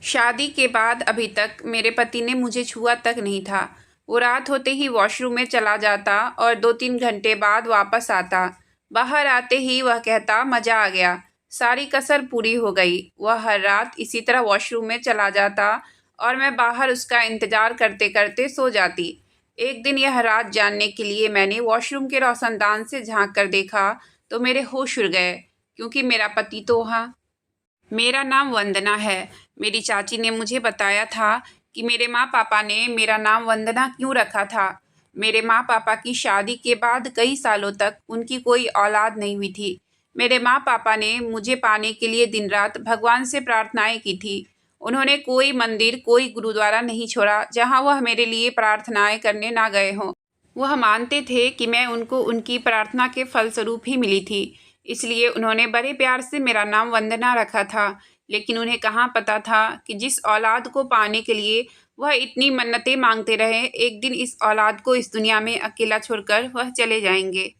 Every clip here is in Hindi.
शादी के बाद अभी तक मेरे पति ने मुझे छुआ तक नहीं था। वो रात होते ही वॉशरूम में चला जाता और 2-3 घंटे बाद वापस आता। बाहर आते ही वह कहता, मज़ा आ गया, सारी कसर पूरी हो गई। वह हर रात इसी तरह वॉशरूम में चला जाता और मैं बाहर उसका इंतज़ार करते करते सो जाती। एक दिन यह रात जानने के लिए मैंने वॉशरूम के रोशनदान से झाँक कर देखा तो मेरे होश उड़ गए, क्योंकि मेरा पति तो वहाँ। मेरा नाम वंदना है। मेरी चाची ने मुझे बताया था कि मेरे माँ पापा ने मेरा नाम वंदना क्यों रखा था। मेरे माँ पापा की शादी के बाद कई सालों तक उनकी कोई औलाद नहीं हुई थी। मेरे माँ पापा ने मुझे पाने के लिए दिन रात भगवान से प्रार्थनाएं की थी। उन्होंने कोई मंदिर, कोई गुरुद्वारा नहीं छोड़ा जहाँ वह मेरे लिए प्रार्थनाएं करने ना गए हों। वह मानते थे कि मैं उनको उनकी प्रार्थना के फलस्वरूप ही मिली थी, इसलिए उन्होंने बड़े प्यार से मेरा नाम वंदना रखा था। लेकिन उन्हें कहाँ पता था कि जिस औलाद को पाने के लिए वह इतनी मन्नतें मांगते रहे, एक दिन इस औलाद को इस दुनिया में अकेला छोड़कर वह चले जाएंगे।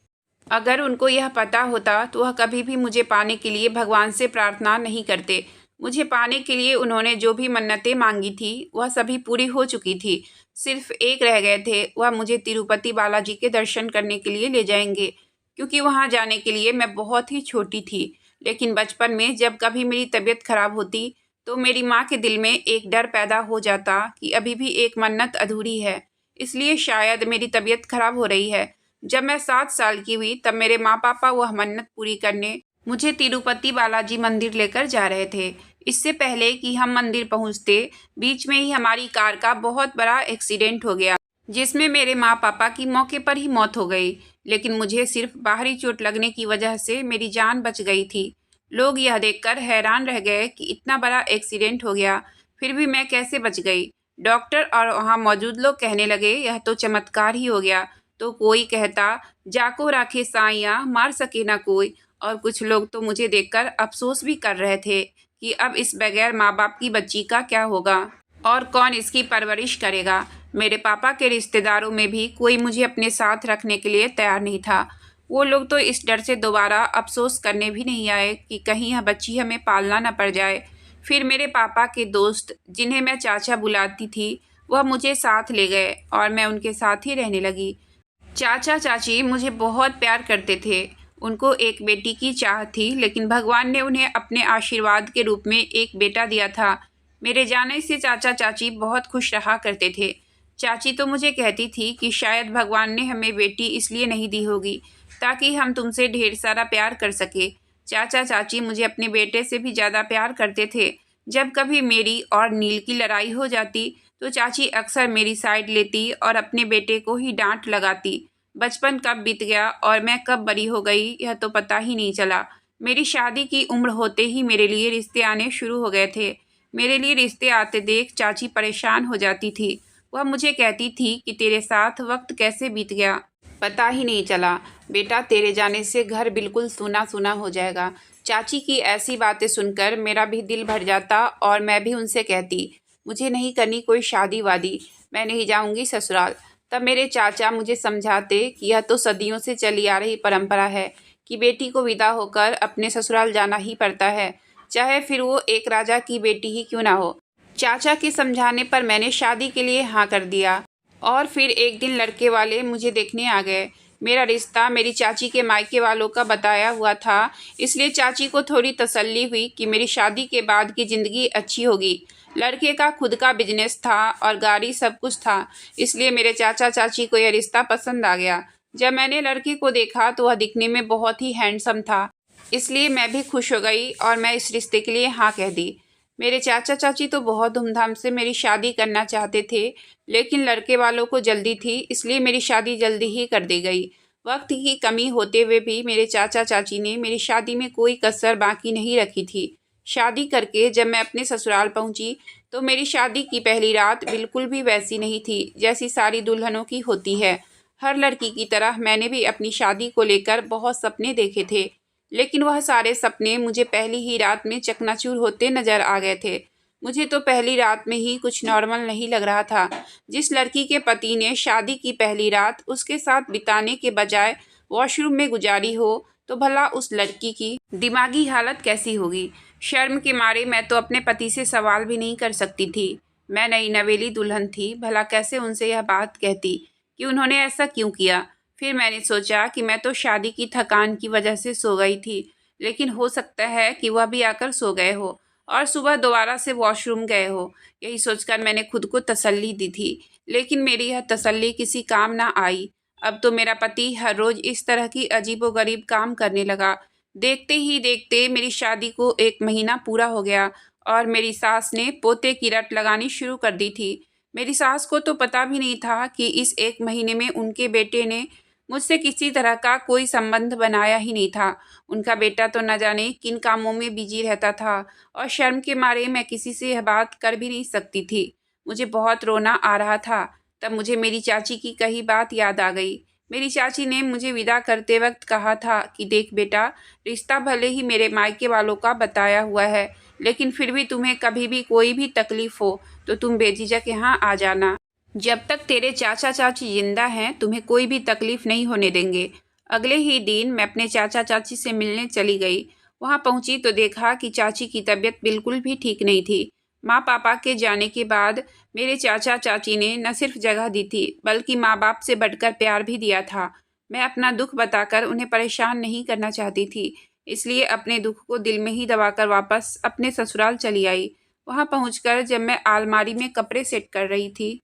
अगर उनको यह पता होता तो वह कभी भी मुझे पाने के लिए भगवान से प्रार्थना नहीं करते। मुझे पाने के लिए उन्होंने जो भी मन्नतें मांगी थी वह सभी पूरी हो चुकी थी। सिर्फ एक रह गए थे, वह मुझे तिरुपति बालाजी के दर्शन करने के लिए ले जाएंगे, क्योंकि वहां जाने के लिए मैं बहुत ही छोटी थी। लेकिन बचपन में जब कभी मेरी तबीयत खराब होती तो मेरी माँ के दिल में एक डर पैदा हो जाता कि अभी भी एक मन्नत अधूरी है, इसलिए शायद मेरी तबीयत खराब हो रही है। जब मैं 7 साल की हुई तब मेरे माँ पापा वह मन्नत पूरी करने मुझे तिरुपति बालाजी मंदिर लेकर जा रहे थे। इससे पहले कि हम मंदिर पहुँचते, बीच में ही हमारी कार का बहुत बड़ा एक्सीडेंट हो गया, जिसमें मेरे माँ पापा की मौके पर ही मौत हो गई। लेकिन मुझे सिर्फ बाहरी चोट लगने की वजह से मेरी जान बच गई थी। लोग यह देखकर हैरान रह गए कि इतना बड़ा एक्सीडेंट हो गया, फिर भी मैं कैसे बच गई। डॉक्टर और वहाँ मौजूद लोग कहने लगे, यह तो चमत्कार ही हो गया। तो कोई कहता, जाको राखे साइयाँ मार सके ना कोई। और कुछ लोग तो मुझे देखकर अफसोस भी कर रहे थे कि अब इस बगैर माँ बाप की बच्ची का क्या होगा और कौन इसकी परवरिश करेगा। मेरे पापा के रिश्तेदारों में भी कोई मुझे अपने साथ रखने के लिए तैयार नहीं था। वो लोग तो इस डर से दोबारा अफसोस करने भी नहीं आए कि कहीं यह बच्ची हमें पालना न पड़ जाए। फिर मेरे पापा के दोस्त, जिन्हें मैं चाचा बुलाती थी, वह मुझे साथ ले गए और मैं उनके साथ ही रहने लगी। चाचा चाची मुझे बहुत प्यार करते थे। उनको एक बेटी की चाह थी, लेकिन भगवान ने उन्हें अपने आशीर्वाद के रूप में एक बेटा दिया था। मेरे जाने से चाचा चाची बहुत खुश रहा करते थे। चाची तो मुझे कहती थी कि शायद भगवान ने हमें बेटी इसलिए नहीं दी होगी ताकि हम तुमसे ढेर सारा प्यार कर सके। चाचा चाची मुझे अपने बेटे से भी ज़्यादा प्यार करते थे। जब कभी मेरी और नील की लड़ाई हो जाती तो चाची अक्सर मेरी साइड लेती और अपने बेटे को ही डांट लगाती। बचपन कब बीत गया और मैं कब बड़ी हो गई, यह तो पता ही नहीं चला। मेरी शादी की उम्र होते ही मेरे लिए रिश्ते आने शुरू हो गए थे। मेरे लिए रिश्ते आते देख चाची परेशान हो जाती थी। वह मुझे कहती थी कि तेरे साथ वक्त कैसे बीत गया, पता ही नहीं चला। बेटा, तेरे जाने से घर बिल्कुल सूना सूना हो जाएगा। चाची की ऐसी बातें सुनकर मेरा भी दिल भर जाता और मैं भी उनसे कहती, मुझे नहीं करनी कोई शादी वादी, मैं नहीं जाऊंगी ससुराल। तब मेरे चाचा मुझे समझाते कि यह तो सदियों से चली आ रही परंपरा है कि बेटी को विदा होकर अपने ससुराल जाना ही पड़ता है, चाहे फिर वो एक राजा की बेटी ही क्यों ना हो। चाचा के समझाने पर मैंने शादी के लिए हाँ कर दिया और फिर एक दिन लड़के वाले मुझे देखने आ गए। मेरा रिश्ता मेरी चाची के मायके वालों का बताया हुआ था, इसलिए चाची को थोड़ी तसल्ली हुई कि मेरी शादी के बाद की ज़िंदगी अच्छी होगी। लड़के का खुद का बिजनेस था और गाड़ी, सब कुछ था, इसलिए मेरे चाचा चाची को यह रिश्ता पसंद आ गया। जब मैंने लड़के को देखा तो वह दिखने में बहुत ही हैंडसम था, इसलिए मैं भी खुश हो गई और मैं इस रिश्ते के लिए हाँ कह दी। मेरे चाचा चाची तो बहुत धूमधाम से मेरी शादी करना चाहते थे, लेकिन लड़के वालों को जल्दी थी, इसलिए मेरी शादी जल्दी ही कर दी गई। वक्त की कमी होते हुए भी मेरे चाचा चाची ने मेरी शादी में कोई कसर बाकी नहीं रखी थी। शादी करके जब मैं अपने ससुराल पहुंची तो मेरी शादी की पहली रात बिल्कुल भी वैसी नहीं थी जैसी सारी दुल्हनों की होती है। हर लड़की की तरह मैंने भी अपनी शादी को लेकर बहुत सपने देखे थे, लेकिन वह सारे सपने मुझे पहली ही रात में चकनाचूर होते नजर आ गए थे। मुझे तो पहली रात में ही कुछ नॉर्मल नहीं लग रहा था। जिस लड़की के पति ने शादी की पहली रात उसके साथ बिताने के बजाय वॉशरूम में गुजारी हो, तो भला उस लड़की की दिमागी हालत कैसी होगी। शर्म के मारे मैं तो अपने पति से सवाल भी नहीं कर सकती थी। मैं नई नवेली दुल्हन थी, भला कैसे उनसे यह बात कहती कि उन्होंने ऐसा क्यों किया। फिर मैंने सोचा कि मैं तो शादी की थकान की वजह से सो गई थी, लेकिन हो सकता है कि वह भी आकर सो गए हो और सुबह दोबारा से वॉशरूम गए हो। यही सोचकर मैंने खुद को तसल्ली दी थी, लेकिन मेरी यह तसल्ली किसी काम ना आई। अब तो मेरा पति हर रोज़ इस तरह की अजीबोगरीब काम करने लगा। देखते ही देखते मेरी शादी को 1 महीना पूरा हो गया और मेरी सास ने पोते की रट लगानी शुरू कर दी थी। मेरी सास को तो पता भी नहीं था कि इस 1 महीने में उनके बेटे ने मुझसे किसी तरह का कोई संबंध बनाया ही नहीं था। उनका बेटा तो न जाने किन कामों में बिजी रहता था और शर्म के मारे मैं किसी से यह बात कर भी नहीं सकती थी। मुझे बहुत रोना आ रहा था। तब मुझे मेरी चाची की कही बात याद आ गई। मेरी चाची ने मुझे विदा करते वक्त कहा था कि देख बेटा, रिश्ता भले ही मेरे मायके वालों का बताया हुआ है, लेकिन फिर भी तुम्हें कभी भी कोई भी तकलीफ हो तो तुम बेझिझक यहाँ आ जाना। जब तक तेरे चाचा चाची जिंदा हैं तुम्हें कोई भी तकलीफ नहीं होने देंगे। अगले ही दिन मैं अपने चाचा चाची से मिलने चली गई। वहाँ पहुँची तो देखा कि चाची की तबीयत बिल्कुल भी ठीक नहीं थी। माँ पापा के जाने के बाद मेरे चाचा चाची ने न सिर्फ जगह दी थी, बल्कि माँ बाप से बढ़कर प्यार भी दिया था। मैं अपना दुख बताकर उन्हें परेशान नहीं करना चाहती थी, इसलिए अपने दुख को दिल में ही दबाकर वापस अपने ससुराल चली आई। वहाँ पहुँचकर जब मैं अलमारी में कपड़े सेट कर रही थी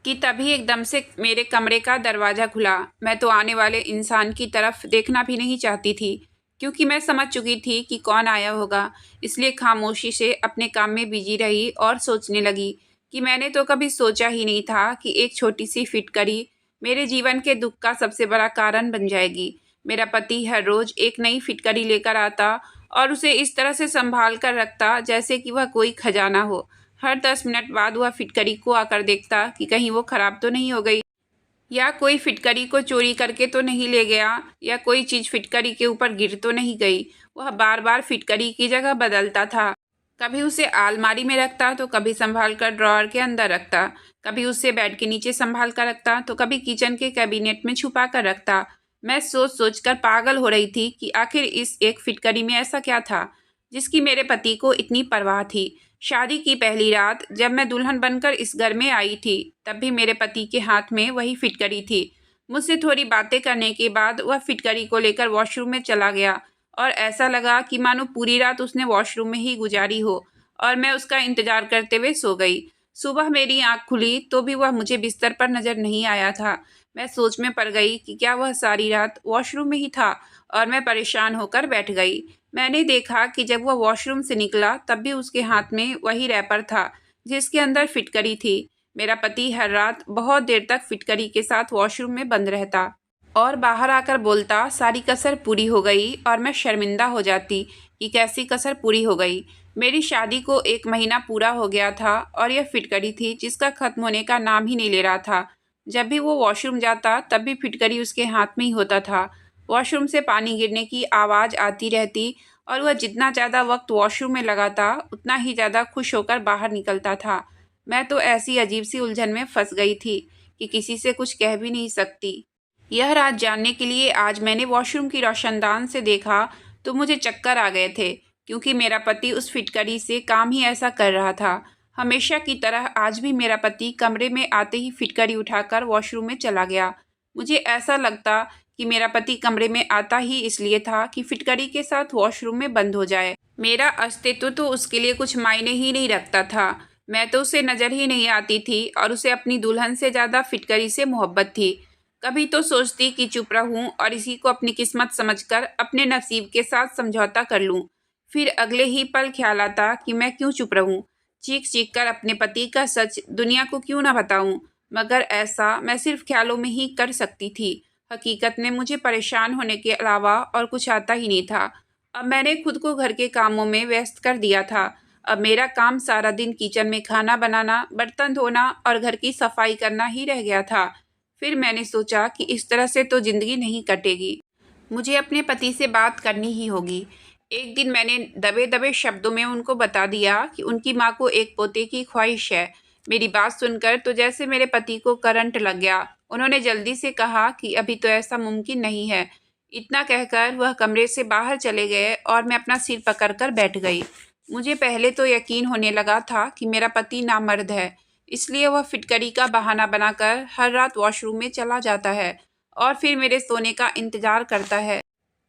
कि तभी एकदम से मेरे कमरे का दरवाज़ा खुला। मैं तो आने वाले इंसान की तरफ देखना भी नहीं चाहती थी, क्योंकि मैं समझ चुकी थी कि कौन आया होगा। इसलिए खामोशी से अपने काम में बिजी रही और सोचने लगी कि मैंने तो कभी सोचा ही नहीं था कि एक छोटी सी फिटकरी मेरे जीवन के दुख का सबसे बड़ा कारण बन जाएगी। मेरा पति हर रोज़ एक नई फिटकरी लेकर आता और उसे इस तरह से संभाल कर रखता जैसे कि वह कोई खजाना हो। हर 10 मिनट बाद वह फिटकरी को आकर देखता कि कहीं वो ख़राब तो नहीं हो गई, या कोई फिटकरी को चोरी करके तो नहीं ले गया, या कोई चीज़ फिटकरी के ऊपर गिर तो नहीं गई। वह बार बार फिटकरी की जगह बदलता था। कभी उसे अलमारी में रखता तो कभी संभाल कर ड्रॉअर के अंदर रखता, कभी उसे बेड के नीचे संभाल कर रखता तो कभी किचन के कैबिनेट में छुपा कर रखता। मैं सोच सोच कर पागल हो रही थी कि आखिर इस एक फिटकरी में ऐसा क्या था जिसकी मेरे पति को इतनी परवाह थी। शादी की पहली रात जब मैं दुल्हन बनकर इस घर में आई थी, तब भी मेरे पति के हाथ में वही फिटकरी थी। मुझसे थोड़ी बातें करने के बाद वह फिटकरी को लेकर वॉशरूम में चला गया और ऐसा लगा कि मानो पूरी रात उसने वॉशरूम में ही गुजारी हो और मैं उसका इंतजार करते हुए सो गई। सुबह मेरी आंख खुली तो भी वह मुझे बिस्तर पर नजर नहीं आया था। मैं सोच में पड़ गई कि क्या वह सारी रात वॉशरूम में ही था, और मैं परेशान होकर बैठ गई। मैंने देखा कि जब वह वॉशरूम से निकला तब भी उसके हाथ में वही रैपर था जिसके अंदर फिटकरी थी। मेरा पति हर रात बहुत देर तक फिटकरी के साथ वॉशरूम में बंद रहता और बाहर आकर बोलता सारी कसर पूरी हो गई, और मैं शर्मिंदा हो जाती कि कैसी कसर पूरी हो गई। मेरी शादी को 1 महीना पूरा हो गया था और यह फिटकरी थी जिसका खत्म होने का नाम ही नहीं ले रहा था। जब भी वो वॉशरूम जाता तब भी फिटकरी उसके हाथ में ही होता था। वॉशरूम से पानी गिरने की आवाज़ आती रहती और वह जितना ज़्यादा वक्त वॉशरूम में लगाता उतना ही ज़्यादा खुश होकर बाहर निकलता था। मैं तो ऐसी अजीब सी उलझन में फंस गई थी कि किसी से कुछ कह भी नहीं सकती। यह राज जानने के लिए आज मैंने वॉशरूम की रोशनदान से देखा तो मुझे चक्कर आ गए थे, क्योंकि मेरा पति उस फिटकरी से काम ही ऐसा कर रहा था। हमेशा की तरह आज भी मेरा पति कमरे में आते ही फिटकरी उठाकर वॉशरूम में चला गया। मुझे ऐसा लगता कि मेरा पति कमरे में आता ही इसलिए था कि फिटकरी के साथ वॉशरूम में बंद हो जाए। मेरा अस्तित्व तो उसके लिए कुछ मायने ही नहीं रखता था। मैं तो उसे नज़र ही नहीं आती थी और उसे अपनी दुल्हन से ज़्यादा फिटकरी से मोहब्बत थी। कभी तो सोचती कि चुप रहूं और इसी को अपनी किस्मत समझकर अपने नसीब के साथ समझौता कर लूं। फिर अगले ही पल ख्याल आता कि मैं क्यों चुप रहूं, चीख चीख कर अपने पति का सच दुनिया को क्यों ना बताऊं। मगर ऐसा मैं सिर्फ ख्यालों में ही कर सकती थी। हकीकत में मुझे परेशान होने के अलावा और कुछ आता ही नहीं था। अब मैंने खुद को घर के कामों में व्यस्त कर दिया था। अब मेरा काम सारा दिन किचन में खाना बनाना, बर्तन धोना और घर की सफाई करना ही रह गया था। फिर मैंने सोचा कि इस तरह से तो ज़िंदगी नहीं कटेगी, मुझे अपने पति से बात करनी ही होगी। एक दिन मैंने दबे दबे शब्दों में उनको बता दिया कि उनकी माँ को एक पोते की ख्वाहिश है। मेरी बात सुनकर तो जैसे मेरे पति को करंट लग गया। उन्होंने जल्दी से कहा कि अभी तो ऐसा मुमकिन नहीं है। इतना कहकर वह कमरे से बाहर चले गए और मैं अपना सिर पकड़कर बैठ गई। मुझे पहले तो यकीन होने लगा था कि मेरा पति नामर्द है, इसलिए वह फिटकरी का बहाना बनाकर हर रात वॉशरूम में चला जाता है और फिर मेरे सोने का इंतज़ार करता है।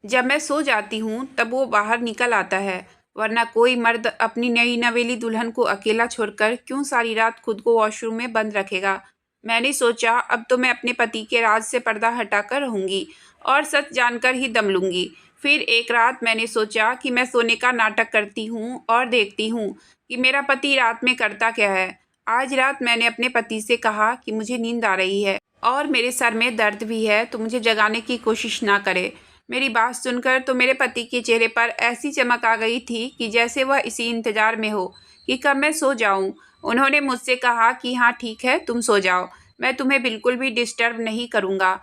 जब मैं सो जाती हूँ तब वो बाहर निकल आता है, वरना कोई मर्द अपनी नई नवेली दुल्हन को अकेला छोड़कर क्यों सारी रात खुद को वॉशरूम में बंद रखेगा। मैंने सोचा अब तो मैं अपने पति के राज से पर्दा हटाकर रहूँगी और सच जानकर ही दम लूँगी। फिर एक रात मैंने सोचा कि मैं सोने का नाटक करती हूँ और देखती हूँ कि मेरा पति रात में करता क्या है। आज रात मैंने अपने पति से कहा कि मुझे नींद आ रही है और मेरे सर में दर्द भी है, तो मुझे जगाने की कोशिश ना करे। मेरी बात सुनकर तो मेरे पति के चेहरे पर ऐसी चमक आ गई थी कि जैसे वह इसी इंतजार में हो कि कब मैं सो जाऊं। उन्होंने मुझसे कहा कि हाँ ठीक है, तुम सो जाओ, मैं तुम्हें बिल्कुल भी डिस्टर्ब नहीं करूँगा।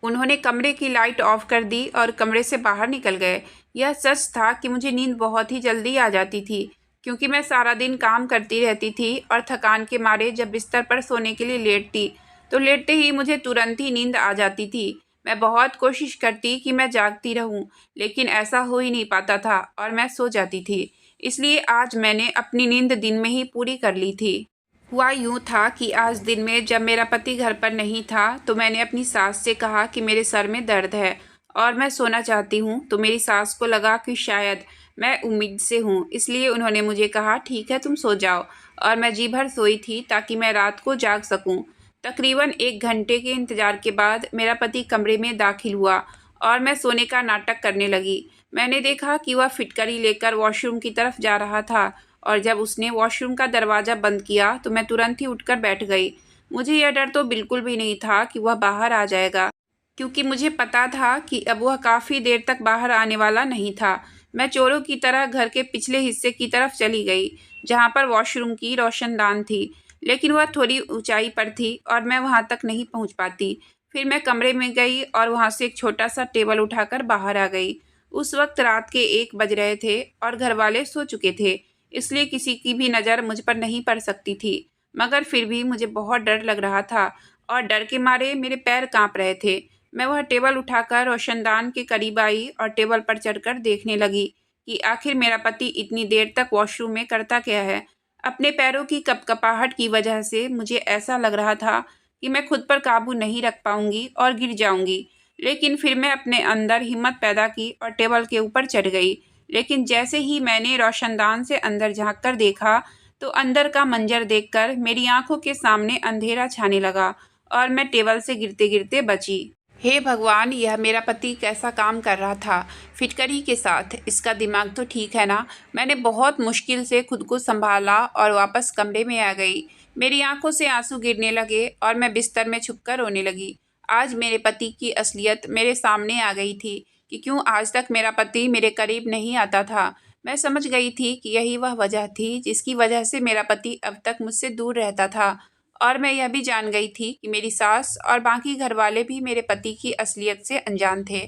उन्होंने कमरे की लाइट ऑफ कर दी और कमरे से बाहर निकल गए। यह सच था कि मुझे नींद बहुत ही जल्दी आ जाती थी, क्योंकि मैं सारा दिन काम करती रहती थी और थकान के मारे जब बिस्तर पर सोने के लिए लेटती तो लेटते ही मुझे तुरंत ही नींद आ जाती थी। मैं बहुत कोशिश करती कि मैं जागती रहूं, लेकिन ऐसा हो ही नहीं पाता था और मैं सो जाती थी। इसलिए आज मैंने अपनी नींद दिन में ही पूरी कर ली थी। हुआ यूँ था कि आज दिन में जब मेरा पति घर पर नहीं था तो मैंने अपनी सास से कहा कि मेरे सर में दर्द है और मैं सोना चाहती हूँ, तो मेरी सास को लगा कि शायद मैं उम्मीद से हूँ, इसलिए उन्होंने मुझे कहा ठीक है तुम सो जाओ। और मैं जी भर सोई थी ताकि मैं रात को जाग सकूँ। तकरीबन 1 घंटे के इंतज़ार के बाद मेरा पति कमरे में दाखिल हुआ और मैं सोने का नाटक करने लगी। मैंने देखा कि वह फिटकरी लेकर वॉशरूम की तरफ जा रहा था और जब उसने वॉशरूम का दरवाज़ा बंद किया तो मैं तुरंत ही उठकर बैठ गई। मुझे यह डर तो बिल्कुल भी नहीं था कि वह बाहर आ जाएगा, क्योंकि मुझे पता था कि अब वह काफ़ी देर तक बाहर आने वाला नहीं था। मैं चोरों की तरह घर के पिछले हिस्से की तरफ चली गई, जहाँ पर वॉशरूम की रोशनदान थी, लेकिन वह थोड़ी ऊंचाई पर थी और मैं वहाँ तक नहीं पहुँच पाती। फिर मैं कमरे में गई और वहाँ से एक छोटा सा टेबल उठाकर बाहर आ गई। उस वक्त रात के 1 बज रहे थे और घर वाले सो चुके थे, इसलिए किसी की भी नज़र मुझ पर नहीं पड़ सकती थी। मगर फिर भी मुझे बहुत डर लग रहा था और डर के मारे मेरे पैर काँप रहे थे। मैं वह टेबल उठाकर रोशनदान के करीब आई और टेबल पर चढ़कर देखने लगी कि आखिर मेरा पति इतनी देर तक वॉशरूम में करता क्या है। अपने पैरों की कपकपाहट की वजह से मुझे ऐसा लग रहा था कि मैं खुद पर काबू नहीं रख पाऊंगी और गिर जाऊंगी। लेकिन फिर मैं अपने अंदर हिम्मत पैदा की और टेबल के ऊपर चढ़ गई। लेकिन जैसे ही मैंने रोशनदान से अंदर झाँक कर देखा तो अंदर का मंजर देखकर मेरी आंखों के सामने अंधेरा छाने लगा और मैं टेबल से गिरते गिरते बची। हे भगवान, यह मेरा पति कैसा काम कर रहा था फिटकरी के साथ। इसका दिमाग तो ठीक है ना। मैंने बहुत मुश्किल से खुद को संभाला और वापस कमरे में आ गई। मेरी आंखों से आंसू गिरने लगे और मैं बिस्तर में छुपकर रोने लगी। आज मेरे पति की असलियत मेरे सामने आ गई थी कि क्यों आज तक मेरा पति मेरे करीब नहीं आता था। मैं समझ गई थी कि यही वह वजह थी जिसकी वजह से मेरा पति अब तक मुझसे दूर रहता था। और मैं यह भी जान गई थी कि मेरी सास और बाकी घरवाले भी मेरे पति की असलियत से अनजान थे।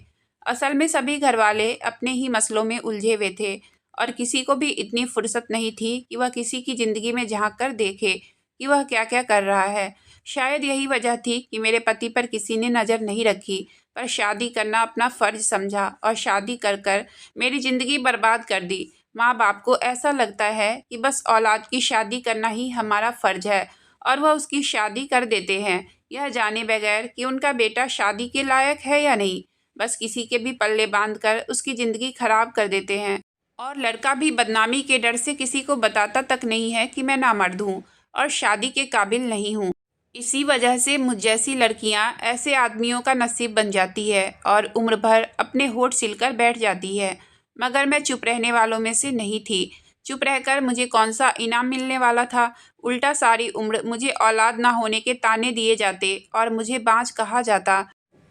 असल में सभी घरवाले अपने ही मसलों में उलझे हुए थे और किसी को भी इतनी फुर्सत नहीं थी कि वह किसी की ज़िंदगी में झांक कर देखे कि वह क्या क्या कर रहा है। शायद यही वजह थी कि मेरे पति पर किसी ने नज़र नहीं रखी, पर शादी करना अपना फ़र्ज समझा और शादी कर कर मेरी ज़िंदगी बर्बाद कर दी। माँ बाप को ऐसा लगता है कि बस औलाद की शादी करना ही हमारा फ़र्ज है और वह उसकी शादी कर देते हैं, यह जाने बगैर कि उनका बेटा शादी के लायक है या नहीं। बस किसी के भी पल्ले बांधकर उसकी ज़िंदगी खराब कर देते हैं। और लड़का भी बदनामी के डर से किसी को बताता तक नहीं है कि मैं नामर्द हूँ और शादी के काबिल नहीं हूँ। इसी वजह से मुझ जैसी लड़कियाँ ऐसे आदमियों का नसीब बन जाती है और उम्र भर अपने होठ सिलकर बैठ जाती है। मगर मैं चुप रहने वालों में से नहीं थी। चुप रहकर मुझे कौन सा इनाम मिलने वाला था। उल्टा सारी उम्र मुझे औलाद ना होने के ताने दिए जाते और मुझे बांझ कहा जाता।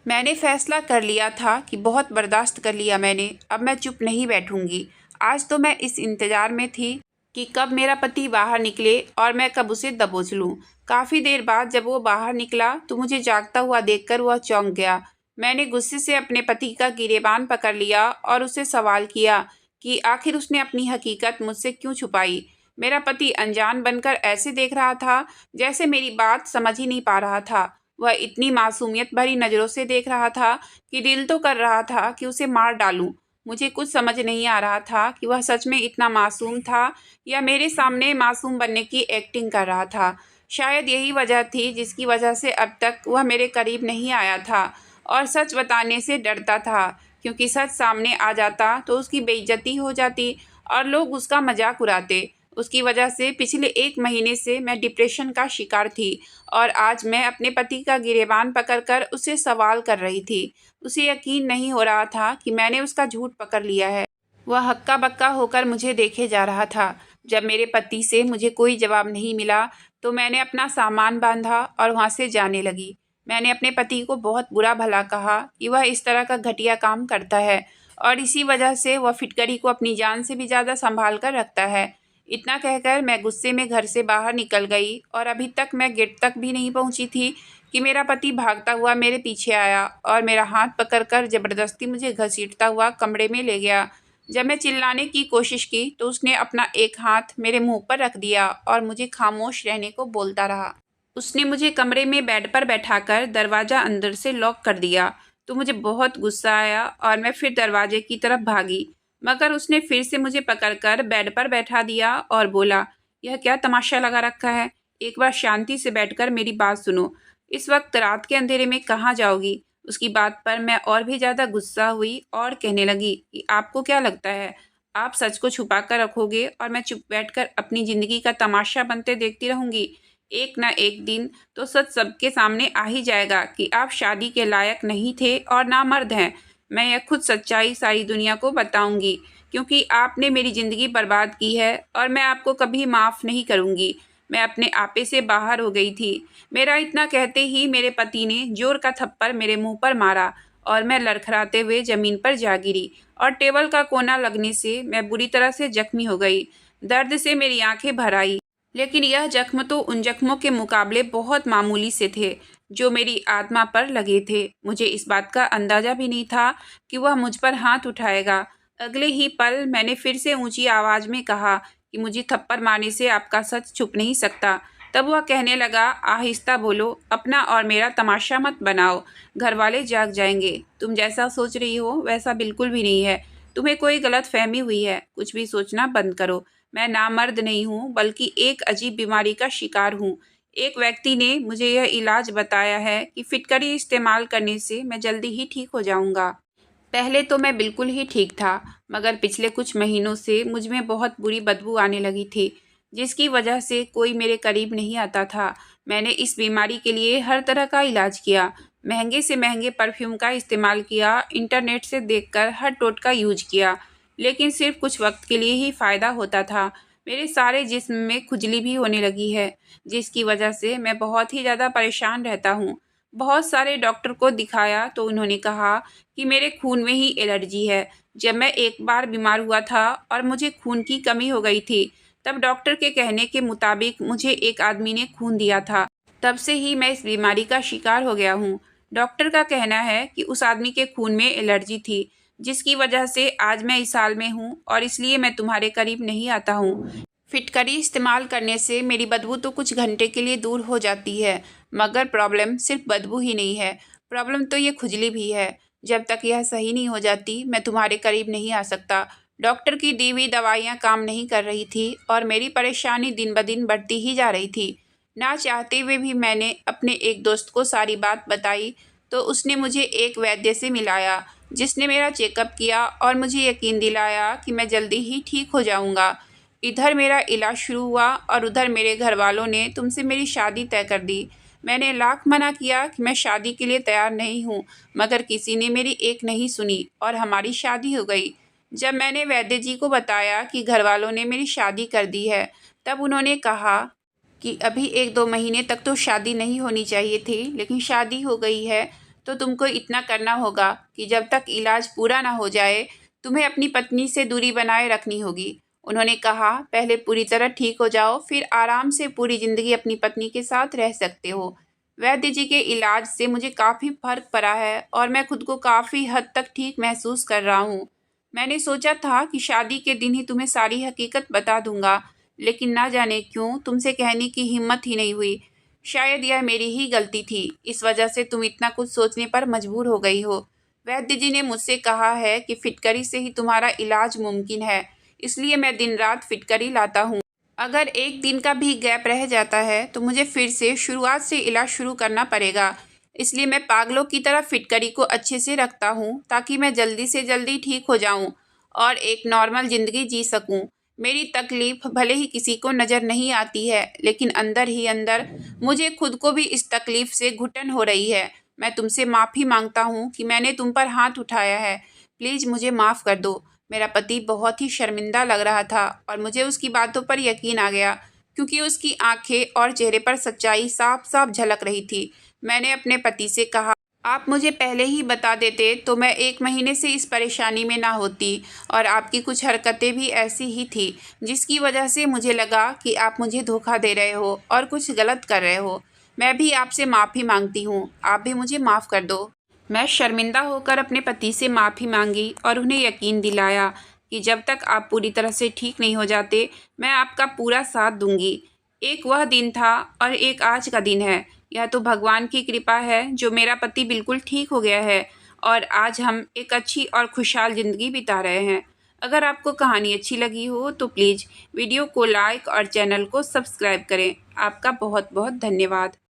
मैंने फैसला कर लिया था कि बहुत बर्दाश्त कर लिया मैंने, अब मैं चुप नहीं बैठूंगी। आज तो मैं इस इंतज़ार में थी कि कब मेरा पति बाहर निकले और मैं कब उसे दबोच लूँ। काफ़ी देर बाद जब वो बाहर निकला तो मुझे जागता हुआ देखकर वह चौंक गया। मैंने गुस्से से अपने पति का गिरेबान पकड़ लिया और उसे सवाल किया कि आखिर उसने अपनी हकीकत मुझसे क्यों छुपाई। मेरा पति अनजान बनकर ऐसे देख रहा था जैसे मेरी बात समझ ही नहीं पा रहा था। वह इतनी मासूमियत भरी नज़रों से देख रहा था कि दिल तो कर रहा था कि उसे मार डालूं, मुझे कुछ समझ नहीं आ रहा था कि वह सच में इतना मासूम था या मेरे सामने मासूम बनने की एक्टिंग कर रहा था। शायद यही वजह थी जिसकी वजह से अब तक वह मेरे करीब नहीं आया था और सच बताने से डरता था, क्योंकि सच सामने आ जाता तो उसकी बेइज्जती हो जाती और लोग उसका मजाक उड़ाते। उसकी वजह से पिछले 1 महीने से मैं डिप्रेशन का शिकार थी और आज मैं अपने पति का गिरेबान पकड़कर उससे सवाल कर रही थी। उसे यकीन नहीं हो रहा था कि मैंने उसका झूठ पकड़ लिया है। वह हक्का-बक्का होकर मुझे देखे जा रहा था। जब मेरे पति से मुझे कोई जवाब नहीं मिला, तो मैंने अपना सामान बांधा और वहाँ से जाने लगी। मैंने अपने पति को बहुत बुरा-भला कहा कि वह इस तरह का घटिया काम करता है और इसी वजह से वह फिटकरी को अपनी जान से भी ज़्यादा सँभाल कर रखता है। इतना कहकर मैं गुस्से में घर से बाहर निकल गई और अभी तक मैं गेट तक भी नहीं पहुँची थी कि मेरा पति भागता हुआ मेरे पीछे आया और मेरा हाथ पकड़कर ज़बरदस्ती मुझे घसीटता हुआ कमरे में ले गया। जब मैं चिल्लाने की कोशिश की तो उसने अपना एक हाथ मेरे मुंह पर रख दिया और मुझे खामोश रहने को बोलता रहा। उसने मुझे कमरे में बेड पर बैठाकर दरवाज़ा अंदर से लॉक कर दिया तो मुझे बहुत गुस्सा आया और मैं फिर दरवाजे की तरफ भागी, मगर उसने फिर से मुझे पकड़कर बेड पर बैठा दिया और बोला, यह क्या तमाशा लगा रखा है? एक बार शांति से बैठकर मेरी बात सुनो। इस वक्त रात के अंधेरे में कहाँ जाओगी? उसकी बात पर मैं और भी ज़्यादा गुस्सा हुई और कहने लगी कि आपको क्या लगता है, आप सच को छुपा कर रखोगे और मैं चुप बैठकर अपनी ज़िंदगी का तमाशा बनते देखती रहूँगी? एक ना एक दिन तो सच सबके सामने आ ही जाएगा कि आप शादी के लायक नहीं थे और नामर्द हैं। मैं यह खुद सच्चाई सारी दुनिया को बताऊंगी, क्योंकि आपने मेरी ज़िंदगी बर्बाद की है और मैं आपको कभी माफ़ नहीं करूंगी। मैं अपने आपे से बाहर हो गई थी। मेरा इतना कहते ही मेरे पति ने जोर का थप्पड़ मेरे मुंह पर मारा और मैं लड़खड़ाते हुए ज़मीन पर जा गिरी और टेबल का कोना लगने से मैं बुरी तरह से जख्मी हो गई। दर्द से मेरी आंखें भर आई, लेकिन यह जख्म तो उन जख्मों के मुकाबले बहुत मामूली से थे जो मेरी आत्मा पर लगे थे। मुझे इस बात का अंदाज़ा भी नहीं था कि वह मुझ पर हाथ उठाएगा। अगले ही पल मैंने फिर से ऊंची आवाज़ में कहा कि मुझे थप्पड़ मारने से आपका सच छुप नहीं सकता। तब वह कहने लगा, आहिस्ता बोलो, अपना और मेरा तमाशा मत बनाओ, घर वाले जाग जाएंगे। तुम जैसा सोच रही हो वैसा बिल्कुल भी नहीं है। तुम्हें कोई गलत फहमी हुई है, कुछ भी सोचना बंद करो। मैं नामर्द नहीं हूँ, बल्कि एक अजीब बीमारी का शिकार हूँ। एक व्यक्ति ने मुझे यह इलाज बताया है कि फिटकरी इस्तेमाल करने से मैं जल्दी ही ठीक हो जाऊँगा। पहले तो मैं बिल्कुल ही ठीक था, मगर पिछले कुछ महीनों से मुझ में बहुत बुरी बदबू आने लगी थी, जिसकी वजह से कोई मेरे करीब नहीं आता था। मैंने इस बीमारी के लिए हर तरह का इलाज किया, महंगे से महंगे परफ्यूम का इस्तेमाल किया, इंटरनेट से देखकर हर टोटका यूज किया, लेकिन सिर्फ कुछ वक्त के लिए ही फ़ायदा होता था। मेरे सारे जिस्म में खुजली भी होने लगी है, जिसकी वजह से मैं बहुत ही ज़्यादा परेशान रहता हूँ। बहुत सारे डॉक्टर को दिखाया तो उन्होंने कहा कि मेरे खून में ही एलर्जी है। जब मैं एक बार बीमार हुआ था और मुझे खून की कमी हो गई थी, तब डॉक्टर के कहने के मुताबिक मुझे एक आदमी ने खून दिया था। तब से ही मैं इस बीमारी का शिकार हो गया हूँ। डॉक्टर का कहना है कि उस आदमी के खून में एलर्जी थी, जिसकी वजह से आज मैं इस हाल में हूँ और इसलिए मैं तुम्हारे करीब नहीं आता हूँ। फिटकरी इस्तेमाल करने से मेरी बदबू तो कुछ घंटे के लिए दूर हो जाती है, मगर प्रॉब्लम सिर्फ बदबू ही नहीं है, प्रॉब्लम तो ये खुजली भी है। जब तक यह सही नहीं हो जाती मैं तुम्हारे करीब नहीं आ सकता। डॉक्टर की दी हुई दवाइयाँ काम नहीं कर रही थी और मेरी परेशानी दिन ब दिन बढ़ती ही जा रही थी। ना चाहते हुए भी मैंने अपने एक दोस्त को सारी बात बताई तो उसने मुझे एक वैद्य से मिलाया, जिसने मेरा चेकअप किया और मुझे यकीन दिलाया कि मैं जल्दी ही ठीक हो जाऊंगा। इधर मेरा इलाज शुरू हुआ और उधर मेरे घर वालों ने तुमसे मेरी शादी तय कर दी। मैंने लाख मना किया कि मैं शादी के लिए तैयार नहीं हूँ, मगर किसी ने मेरी एक नहीं सुनी और हमारी शादी हो गई। जब मैंने वैद्य जी को बताया कि घर वालों ने मेरी शादी कर दी है, तब उन्होंने कहा कि अभी 1-2 महीने तक तो शादी नहीं होनी चाहिए थी, लेकिन शादी हो गई है तो तुमको इतना करना होगा कि जब तक इलाज पूरा ना हो जाए तुम्हें अपनी पत्नी से दूरी बनाए रखनी होगी। उन्होंने कहा, पहले पूरी तरह ठीक हो जाओ, फिर आराम से पूरी ज़िंदगी अपनी पत्नी के साथ रह सकते हो। वैद्य जी के इलाज से मुझे काफ़ी फ़र्क पड़ा है और मैं खुद को काफ़ी हद तक ठीक महसूस कर रहा हूँ। मैंने सोचा था कि शादी के दिन ही तुम्हें सारी हकीकत बता दूंगा, लेकिन ना जाने क्यों तुमसे कहने की हिम्मत ही नहीं हुई। शायद यह मेरी ही गलती थी, इस वजह से तुम इतना कुछ सोचने पर मजबूर हो गई हो। वैद्य जी ने मुझसे कहा है कि फिटकरी से ही तुम्हारा इलाज मुमकिन है, इसलिए मैं दिन रात फिटकरी लाता हूँ। अगर एक दिन का भी गैप रह जाता है तो मुझे फिर से शुरुआत से इलाज शुरू करना पड़ेगा। इसलिए मैं पागलों की तरह फिटकरी को अच्छे से रखता हूँ ताकि मैं जल्दी से जल्दी ठीक हो जाऊँ और एक नॉर्मल ज़िंदगी जी सकूँ। मेरी तकलीफ़ भले ही किसी को नज़र नहीं आती है, लेकिन अंदर ही अंदर मुझे खुद को भी इस तकलीफ़ से घुटन हो रही है। मैं तुमसे माफ़ी मांगता हूँ कि मैंने तुम पर हाथ उठाया है। प्लीज़ मुझे माफ़ कर दो। मेरा पति बहुत ही शर्मिंदा लग रहा था और मुझे उसकी बातों पर यकीन आ गया, क्योंकि उसकी आंखें और चेहरे पर सच्चाई साफ साफ झलक रही थी। मैंने अपने पति से कहा, आप मुझे पहले ही बता देते तो मैं 1 महीने से इस परेशानी में ना होती। और आपकी कुछ हरकतें भी ऐसी ही थी जिसकी वजह से मुझे लगा कि आप मुझे धोखा दे रहे हो और कुछ गलत कर रहे हो। मैं भी आपसे माफ़ी मांगती हूँ, आप भी मुझे माफ़ कर दो। मैं शर्मिंदा होकर अपने पति से माफ़ी मांगी और उन्हें यकीन दिलाया कि जब तक आप पूरी तरह से ठीक नहीं हो जाते, मैं आपका पूरा साथ दूंगी। एक वह दिन था और एक आज का दिन है। यह तो भगवान की कृपा है जो मेरा पति बिल्कुल ठीक हो गया है और आज हम एक अच्छी और खुशहाल ज़िंदगी बिता रहे हैं। अगर आपको कहानी अच्छी लगी हो तो प्लीज़ वीडियो को लाइक और चैनल को सब्सक्राइब करें। आपका बहुत बहुत धन्यवाद।